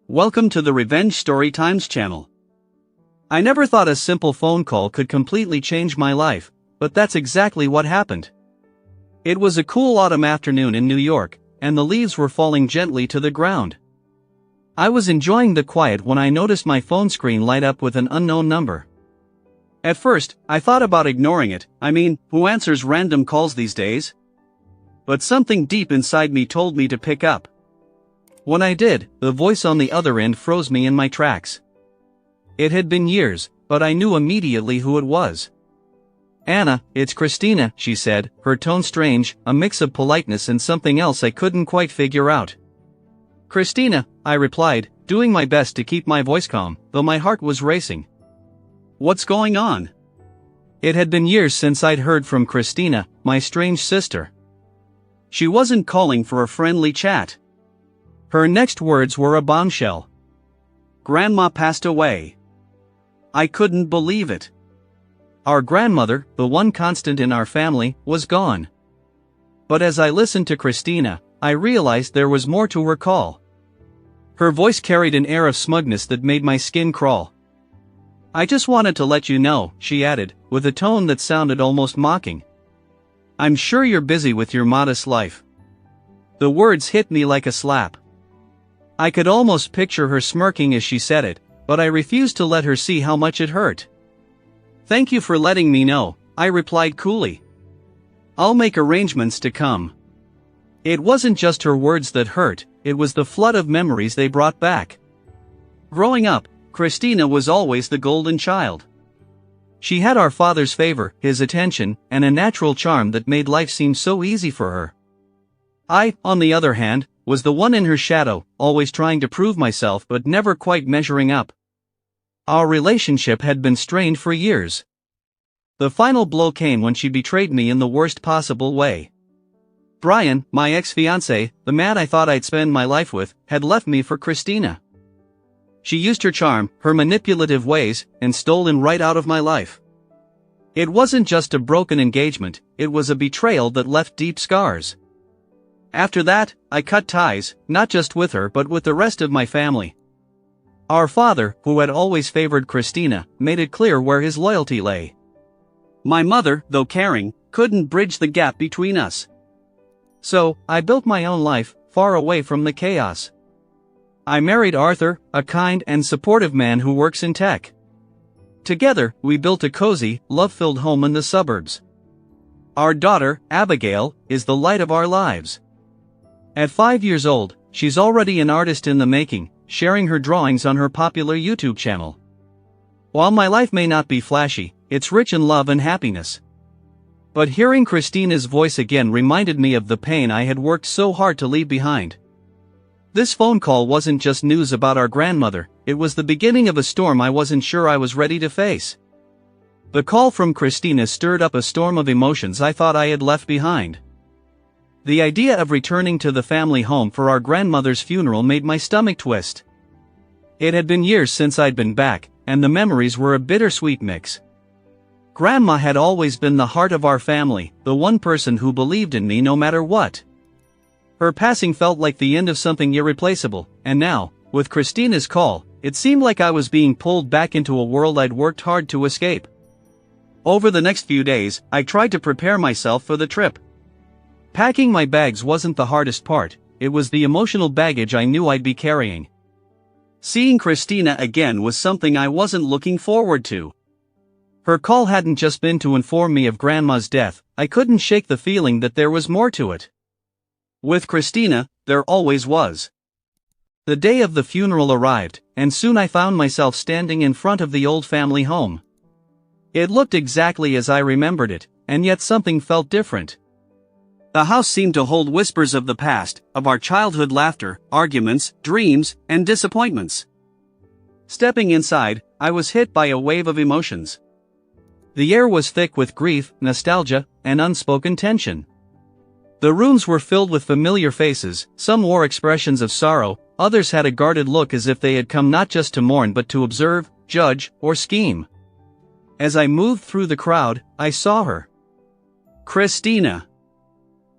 Welcome to the Revenge Story Times channel. I never thought a simple phone call could completely change my life, but that's exactly what happened. It was a cool autumn afternoon in New York, and the leaves were falling gently to the ground. I was enjoying the quiet when I noticed my phone screen light up with an unknown number. At first, I thought about ignoring it. Who answers random calls these days? But something deep inside me told me to pick up. When I did, the voice on the other end froze me in my tracks. It had been years, but I knew immediately who it was. "Anna, it's Christina," she said, her tone strange, a mix of politeness and something else I couldn't quite figure out. "Christina," I replied, doing my best to keep my voice calm, though my heart was racing. "What's going on?" It had been years since I'd heard from Christina, my strange sister. She wasn't calling for a friendly chat. Her next words were a bombshell. "Grandma passed away." I couldn't believe it. Our grandmother, the one constant in our family, was gone. But as I listened to Christina, I realized there was more to her call. Her voice carried an air of smugness that made my skin crawl. "I just wanted to let you know," she added, with a tone that sounded almost mocking. "I'm sure you're busy with your modest life." The words hit me like a slap. I could almost picture her smirking as she said it, but I refused to let her see how much it hurt. "Thank you for letting me know," I replied coolly. "I'll make arrangements to come." It wasn't just her words that hurt, it was the flood of memories they brought back. Growing up, Christina was always the golden child. She had our father's favor, his attention, and a natural charm that made life seem so easy for her. I, on the other hand, was the one in her shadow, always trying to prove myself but never quite measuring up. Our relationship had been strained for years. The final blow came when she betrayed me in the worst possible way. Brian, my ex-fiancé, the man I thought I'd spend my life with, had left me for Christina. She used her charm, her manipulative ways, and stole him right out of my life. It wasn't just a broken engagement, it was a betrayal that left deep scars. After that, I cut ties, not just with her but with the rest of my family. Our father, who had always favored Christina, made it clear where his loyalty lay. My mother, though caring, couldn't bridge the gap between us. So, I built my own life, far away from the chaos. I married Arthur, a kind and supportive man who works in tech. Together, we built a cozy, love-filled home in the suburbs. Our daughter, Abigail, is the light of our lives. At 5 years old, she's already an artist in the making, sharing her drawings on her popular YouTube channel. While my life may not be flashy, it's rich in love and happiness. But hearing Christina's voice again reminded me of the pain I had worked so hard to leave behind. This phone call wasn't just news about our grandmother, it was the beginning of a storm I wasn't sure I was ready to face. The call from Christina stirred up a storm of emotions I thought I had left behind. The idea of returning to the family home for our grandmother's funeral made my stomach twist. It had been years since I'd been back, and the memories were a bittersweet mix. Grandma had always been the heart of our family, the one person who believed in me no matter what. Her passing felt like the end of something irreplaceable, and now, with Christina's call, it seemed like I was being pulled back into a world I'd worked hard to escape. Over the next few days, I tried to prepare myself for the trip. Packing my bags wasn't the hardest part, it was the emotional baggage I knew I'd be carrying. Seeing Christina again was something I wasn't looking forward to. Her call hadn't just been to inform me of Grandma's death, I couldn't shake the feeling that there was more to it. With Christina, there always was. The day of the funeral arrived, and soon I found myself standing in front of the old family home. It looked exactly as I remembered it, and yet something felt different. The house seemed to hold whispers of the past, of our childhood laughter, arguments, dreams, and disappointments. Stepping inside, I was hit by a wave of emotions. The air was thick with grief, nostalgia, and unspoken tension. The rooms were filled with familiar faces, some wore expressions of sorrow, others had a guarded look as if they had come not just to mourn but to observe, judge, or scheme. As I moved through the crowd, I saw her. Christina.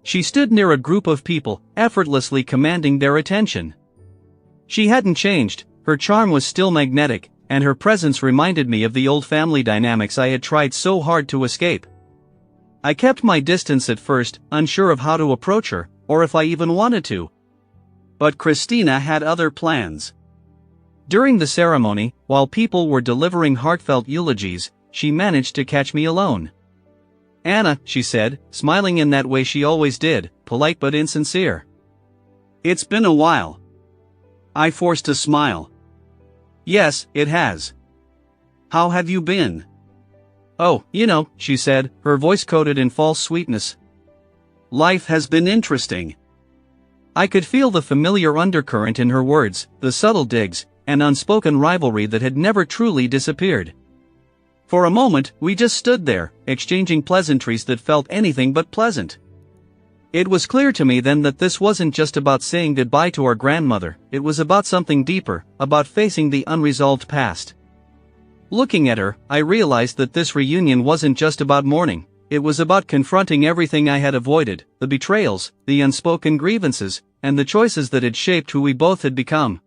She stood near a group of people, effortlessly commanding their attention. She hadn't changed, her charm was still magnetic, and her presence reminded me of the old family dynamics I had tried so hard to escape. I kept my distance at first, unsure of how to approach her, or if I even wanted to. But Christina had other plans. During the ceremony, while people were delivering heartfelt eulogies, she managed to catch me alone. "Anna," she said, smiling in that way she always did, polite but insincere. "It's been a while." I forced a smile. "Yes, it has. How have you been?" "Oh, she said, her voice coated in false sweetness. "Life has been interesting." I could feel the familiar undercurrent in her words, the subtle digs, an unspoken rivalry that had never truly disappeared. For a moment, we just stood there, exchanging pleasantries that felt anything but pleasant. It was clear to me then that this wasn't just about saying goodbye to our grandmother, it was about something deeper, about facing the unresolved past. Looking at her, I realized that this reunion wasn't just about mourning, it was about confronting everything I had avoided, the betrayals, the unspoken grievances, and the choices that had shaped who we both had become.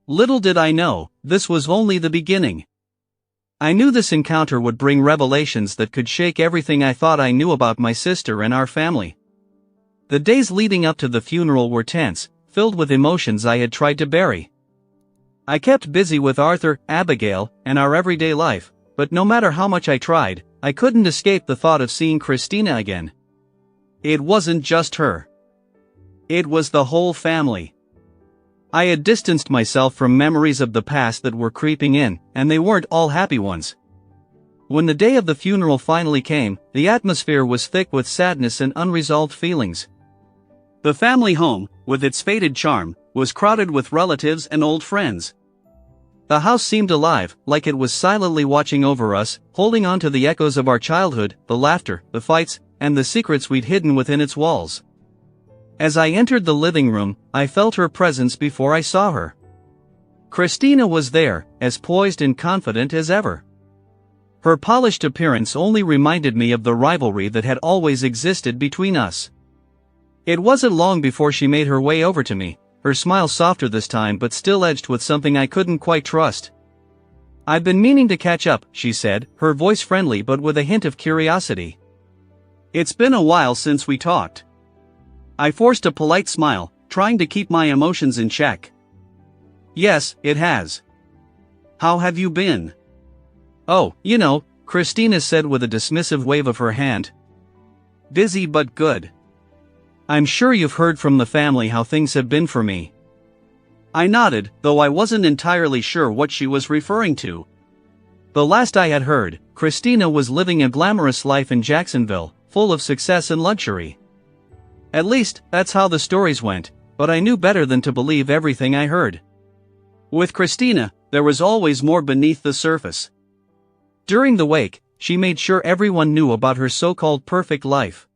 Little did I know, this was only the beginning. I knew this encounter would bring revelations that could shake everything I thought I knew about my sister and our family. The days leading up to the funeral were tense, filled with emotions I had tried to bury. I kept busy with Arthur, Abigail, and our everyday life, but no matter how much I tried, I couldn't escape the thought of seeing Christina again. It wasn't just her. It was the whole family. I had distanced myself from memories of the past that were creeping in, and they weren't all happy ones. When the day of the funeral finally came, the atmosphere was thick with sadness and unresolved feelings. The family home, with its faded charm, was crowded with relatives and old friends. The house seemed alive, like it was silently watching over us, holding on to the echoes of our childhood, the laughter, the fights, and the secrets we'd hidden within its walls. As I entered the living room, I felt her presence before I saw her. Christina was there, as poised and confident as ever. Her polished appearance only reminded me of the rivalry that had always existed between us. It wasn't long before she made her way over to me, her smile softer this time but still edged with something I couldn't quite trust. "I've been meaning to catch up," she said, her voice friendly but with a hint of curiosity. "It's been a while since we talked." I forced a polite smile, trying to keep my emotions in check. "Yes, it has. How have you been?" "Oh, Christina said with a dismissive wave of her hand. "Busy but good. I'm sure you've heard from the family how things have been for me." I nodded, though I wasn't entirely sure what she was referring to. The last I had heard, Christina was living a glamorous life in Jacksonville, full of success and luxury. At least, that's how the stories went, but I knew better than to believe everything I heard. With Christina, there was always more beneath the surface. During the wake, she made sure everyone knew about her so-called perfect life.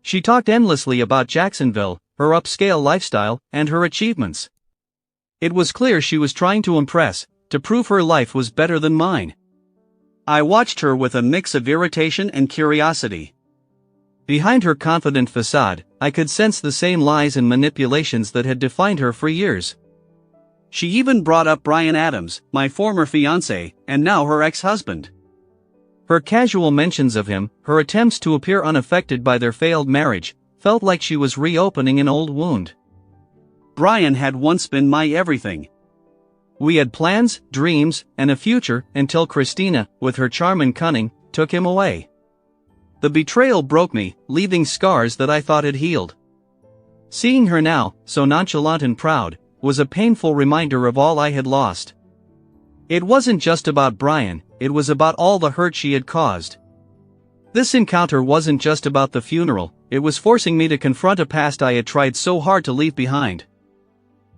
She talked endlessly about Jacksonville, her upscale lifestyle, and her achievements. It was clear she was trying to impress, to prove her life was better than mine. I watched her with a mix of irritation and curiosity. Behind her confident facade, I could sense the same lies and manipulations that had defined her for years. She even brought up Bryan Adams, my former fiancé, and now her ex-husband. Her casual mentions of him, her attempts to appear unaffected by their failed marriage, felt like she was reopening an old wound. Bryan had once been my everything. We had plans, dreams, and a future, until Christina, with her charm and cunning, took him away. The betrayal broke me, leaving scars that I thought had healed. Seeing her now, so nonchalant and proud, was a painful reminder of all I had lost. It wasn't just about Bryan, it was about all the hurt she had caused. This encounter wasn't just about the funeral, it was forcing me to confront a past I had tried so hard to leave behind.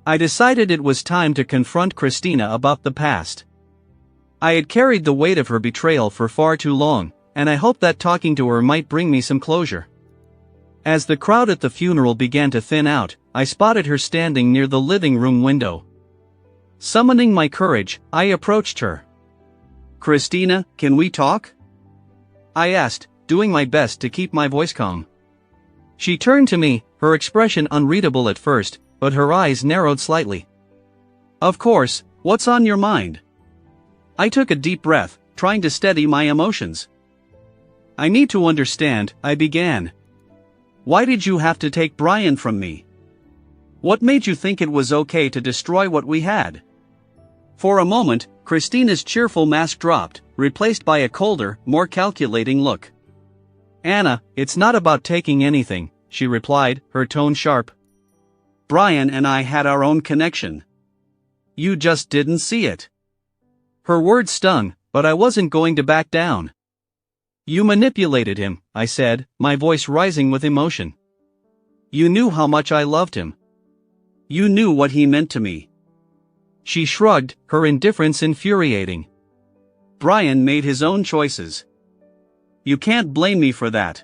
I decided it was time to confront Christina about the past. I had carried the weight of her betrayal for far too long, and I hoped that talking to her might bring me some closure. As the crowd at the funeral began to thin out, I spotted her standing near the living room window. Summoning my courage, I approached her. "Christina, can we talk?" I asked, doing my best to keep my voice calm. She turned to me, her expression unreadable at first, but her eyes narrowed slightly. Of course, what's on your mind? I took a deep breath, trying to steady my emotions. I need to understand, I began. Why did you have to take Brian from me? What made you think it was okay to destroy what we had? For a moment, Christina's cheerful mask dropped, replaced by a colder, more calculating look. Anna, it's not about taking anything, she replied, her tone sharp. Brian and I had our own connection. You just didn't see it. Her words stung, but I wasn't going to back down. You manipulated him, I said, my voice rising with emotion. You knew how much I loved him. You knew what he meant to me. She shrugged, her indifference infuriating. Brian made his own choices. You can't blame me for that.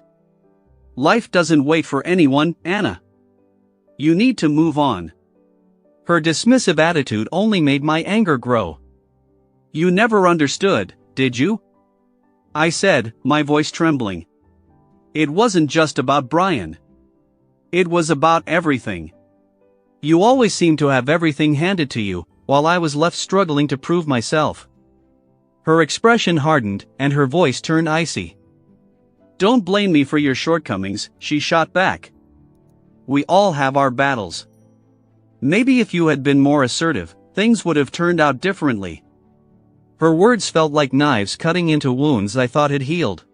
Life doesn't wait for anyone, Anna. You need to move on. Her dismissive attitude only made my anger grow. You never understood, did you? I said, my voice trembling. It wasn't just about Brian. It was about everything. You always seemed to have everything handed to you, while I was left struggling to prove myself. Her expression hardened, and her voice turned icy. Don't blame me for your shortcomings, she shot back. We all have our battles. Maybe if you had been more assertive, things would have turned out differently. Her words felt like knives cutting into wounds I thought had healed.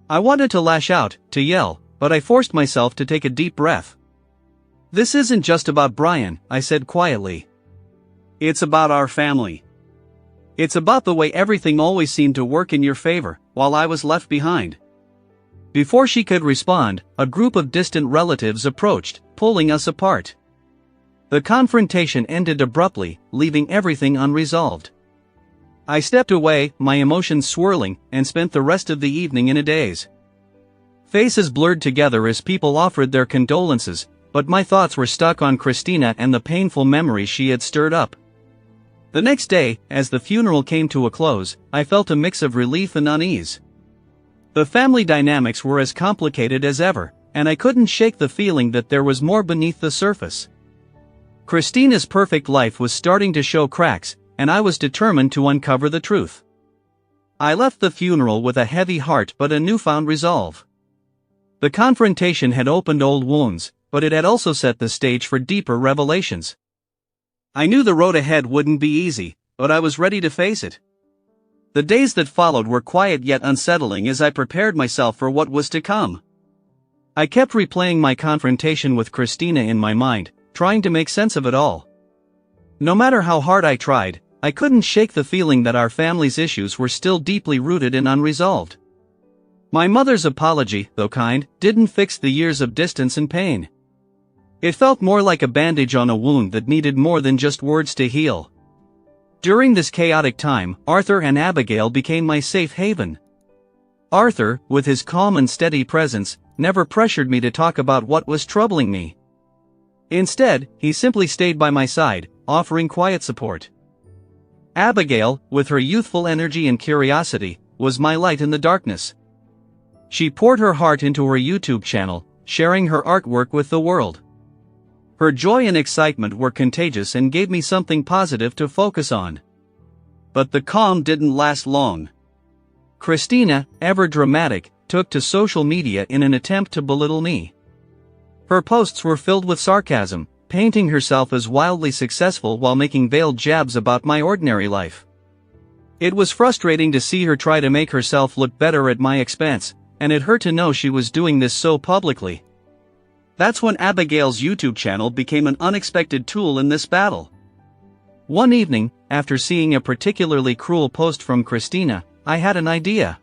I wanted to lash out, to yell, but I forced myself to take a deep breath. This isn't just about Brian, I said quietly. It's about our family. It's about the way everything always seemed to work in your favor, while I was left behind. Before she could respond, a group of distant relatives approached, pulling us apart. The confrontation ended abruptly, leaving everything unresolved. I stepped away, my emotions swirling, and spent the rest of the evening in a daze. Faces blurred together as people offered their condolences, but my thoughts were stuck on Christina and the painful memories she had stirred up. The next day, as the funeral came to a close, I felt a mix of relief and unease. The family dynamics were as complicated as ever, and I couldn't shake the feeling that there was more beneath the surface. Christina's perfect life was starting to show cracks, and I was determined to uncover the truth. I left the funeral with a heavy heart but a newfound resolve. The confrontation had opened old wounds, but it had also set the stage for deeper revelations. I knew the road ahead wouldn't be easy, but I was ready to face it. The days that followed were quiet yet unsettling as I prepared myself for what was to come. I kept replaying my confrontation with Christina in my mind, trying to make sense of it all. No matter how hard I tried, I couldn't shake the feeling that our family's issues were still deeply rooted and unresolved. My mother's apology, though kind, didn't fix the years of distance and pain. It felt more like a bandage on a wound that needed more than just words to heal. During this chaotic time, Arthur and Abigail became my safe haven. Arthur, with his calm and steady presence, never pressured me to talk about what was troubling me. Instead, he simply stayed by my side, offering quiet support. Abigail, with her youthful energy and curiosity, was my light in the darkness. She poured her heart into her YouTube channel, sharing her artwork with the world. Her joy and excitement were contagious and gave me something positive to focus on. But the calm didn't last long. Christina, ever dramatic, took to social media in an attempt to belittle me. Her posts were filled with sarcasm, painting herself as wildly successful while making veiled jabs about my ordinary life. It was frustrating to see her try to make herself look better at my expense, and it hurt to know she was doing this so publicly. That's when Abigail's YouTube channel became an unexpected tool in this battle. One evening, after seeing a particularly cruel post from Christina, I had an idea.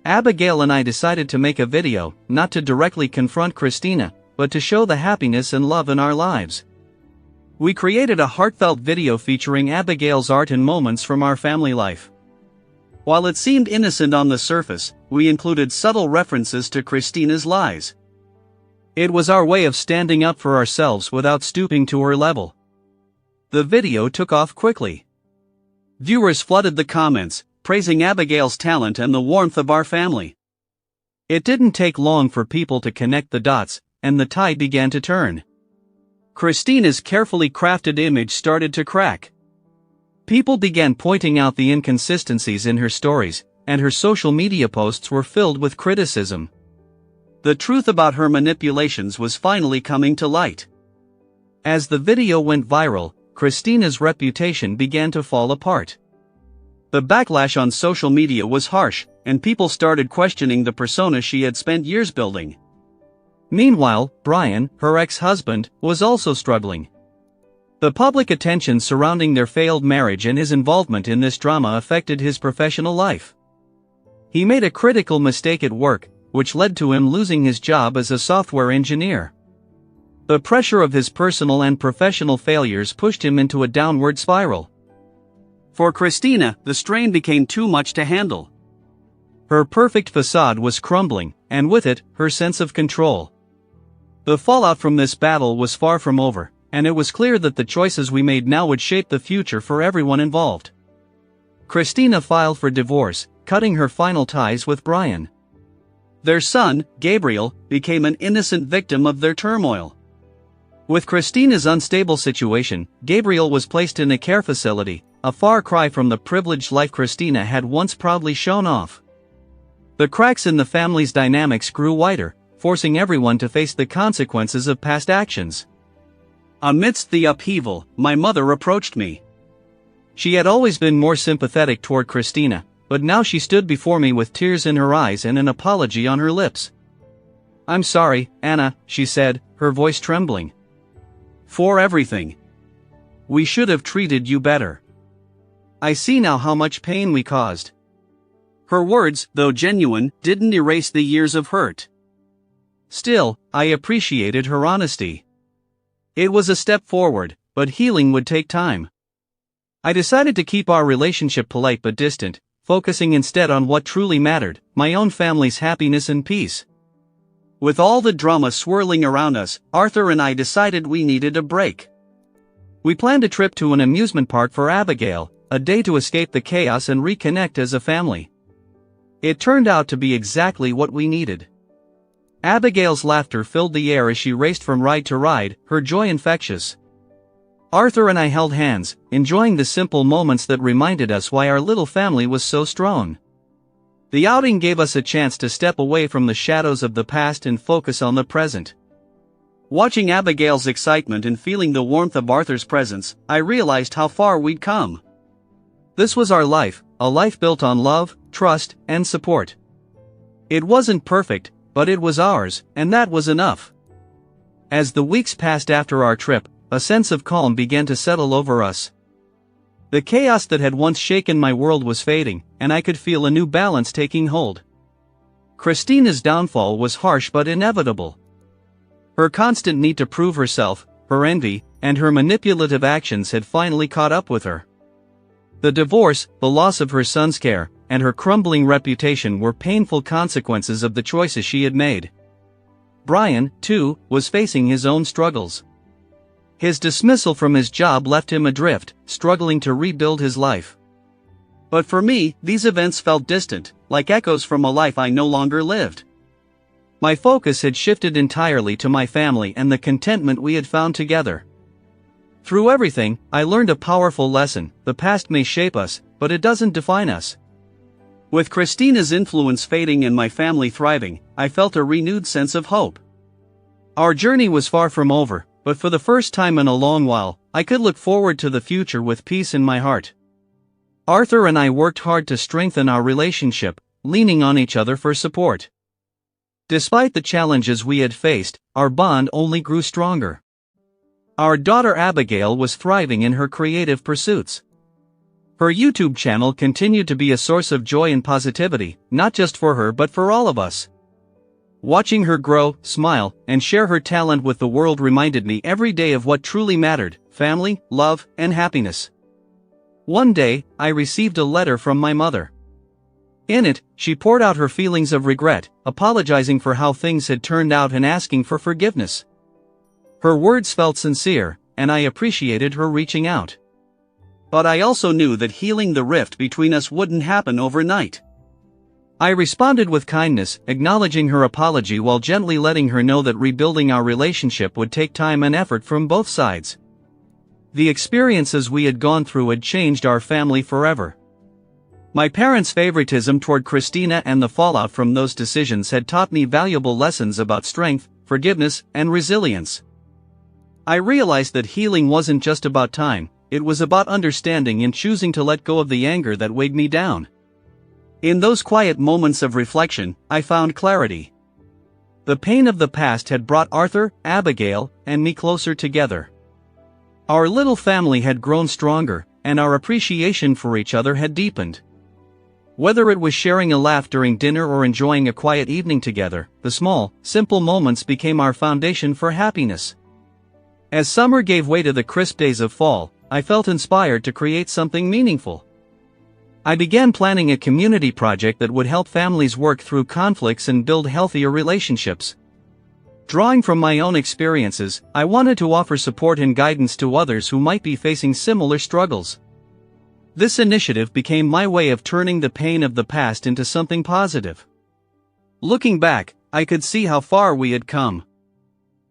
Abigail and I decided to make a video, not to directly confront Christina, but to show the happiness and love in our lives. We created a heartfelt video featuring Abigail's art and moments from our family life. While it seemed innocent on the surface, we included subtle references to Christina's lies. It was our way of standing up for ourselves without stooping to her level. The video took off quickly. Viewers flooded the comments, praising Abigail's talent and the warmth of our family. It didn't take long for people to connect the dots, and the tide began to turn. Christina's carefully crafted image started to crack. People began pointing out the inconsistencies in her stories, and her social media posts were filled with criticism. The truth about her manipulations was finally coming to light. As the video went viral, Christina's reputation began to fall apart. The backlash on social media was harsh, and people started questioning the persona she had spent years building. Meanwhile, Brian, her ex-husband, was also struggling. The public attention surrounding their failed marriage and his involvement in this drama affected his professional life. He made a critical mistake at work, which led to him losing his job as a software engineer. The pressure of his personal and professional failures pushed him into a downward spiral. For Christina, the strain became too much to handle. Her perfect facade was crumbling, and with it, her sense of control. The fallout from this battle was far from over, and it was clear that the choices we made now would shape the future for everyone involved. Christina filed for divorce, cutting her final ties with Brian. Their son, Gabriel, became an innocent victim of their turmoil. With Christina's unstable situation, Gabriel was placed in a care facility, a far cry from the privileged life Christina had once proudly shown off. The cracks in the family's dynamics grew wider, forcing everyone to face the consequences of past actions. Amidst the upheaval, my mother approached me. She had always been more sympathetic toward Christina, but now she stood before me with tears in her eyes and an apology on her lips. "I'm sorry, Anna," she said, her voice trembling. "For everything. We should have treated you better. I see now how much pain we caused." Her words, though genuine, didn't erase the years of hurt. Still, I appreciated her honesty. It was a step forward, but healing would take time. I decided to keep our relationship polite but distant, focusing instead on what truly mattered, my own family's happiness and peace. With all the drama swirling around us, Arthur and I decided we needed a break. We planned a trip to an amusement park for Abigail, a day to escape the chaos and reconnect as a family. It turned out to be exactly what we needed. Abigail's laughter filled the air as she raced from ride to ride, her joy infectious. Arthur and I held hands, enjoying the simple moments that reminded us why our little family was so strong. The outing gave us a chance to step away from the shadows of the past and focus on the present. Watching Abigail's excitement and feeling the warmth of Arthur's presence, I realized how far we'd come. This was our life, a life built on love, trust, and support. It wasn't perfect, but it was ours, and that was enough. As the weeks passed after our trip, a sense of calm began to settle over us. The chaos that had once shaken my world was fading, and I could feel a new balance taking hold. Christina's downfall was harsh but inevitable. Her constant need to prove herself, her envy, and her manipulative actions had finally caught up with her. The divorce, the loss of her son's care, and her crumbling reputation were painful consequences of the choices she had made. Brian, too, was facing his own struggles. His dismissal from his job left him adrift, struggling to rebuild his life. But for me, these events felt distant, like echoes from a life I no longer lived. My focus had shifted entirely to my family and the contentment we had found together. Through everything, I learned a powerful lesson: the past may shape us, but it doesn't define us. With Christina's influence fading and my family thriving, I felt a renewed sense of hope. Our journey was far from over, but for the first time in a long while, I could look forward to the future with peace in my heart. Arthur and I worked hard to strengthen our relationship, leaning on each other for support. Despite the challenges we had faced, our bond only grew stronger. Our daughter Abigail was thriving in her creative pursuits. Her YouTube channel continued to be a source of joy and positivity, not just for her but for all of us. Watching her grow, smile, and share her talent with the world reminded me every day of what truly mattered: family, love, and happiness. One day, I received a letter from my mother. In it, she poured out her feelings of regret, apologizing for how things had turned out and asking for forgiveness. Her words felt sincere, and I appreciated her reaching out. But I also knew that healing the rift between us wouldn't happen overnight. I responded with kindness, acknowledging her apology while gently letting her know that rebuilding our relationship would take time and effort from both sides. The experiences we had gone through had changed our family forever. My parents' favoritism toward Christina and the fallout from those decisions had taught me valuable lessons about strength, forgiveness, and resilience. I realized that healing wasn't just about time, it was about understanding and choosing to let go of the anger that weighed me down. In those quiet moments of reflection, I found clarity. The pain of the past had brought Arthur, Abigail, and me closer together. Our little family had grown stronger, and our appreciation for each other had deepened. Whether it was sharing a laugh during dinner or enjoying a quiet evening together, the small, simple moments became our foundation for happiness. As summer gave way to the crisp days of fall, I felt inspired to create something meaningful. I began planning a community project that would help families work through conflicts and build healthier relationships. Drawing from my own experiences, I wanted to offer support and guidance to others who might be facing similar struggles. This initiative became my way of turning the pain of the past into something positive. Looking back, I could see how far we had come.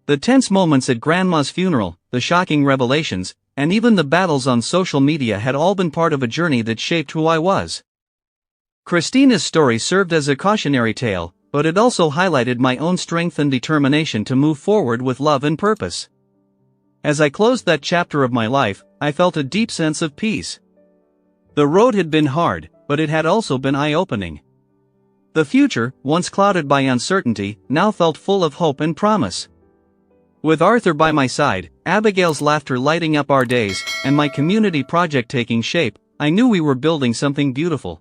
The tense moments at Grandma's funeral, the shocking revelations, and even the battles on social media had all been part of a journey that shaped who I was. Christina's story served as a cautionary tale, but it also highlighted my own strength and determination to move forward with love and purpose. As I closed that chapter of my life, I felt a deep sense of peace. The road had been hard, but it had also been eye-opening. The future, once clouded by uncertainty, now felt full of hope and promise. With Arthur by my side, Abigail's laughter lighting up our days, and my community project taking shape, I knew we were building something beautiful.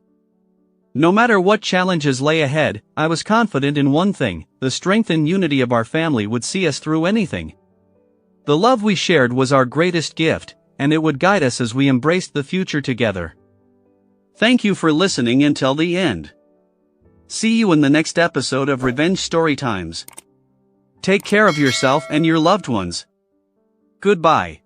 No matter what challenges lay ahead, I was confident in one thing: the strength and unity of our family would see us through anything. The love we shared was our greatest gift, and it would guide us as we embraced the future together. Thank you for listening until the end. See you in the next episode of Revenge Story Times. Take care of yourself and your loved ones. Goodbye.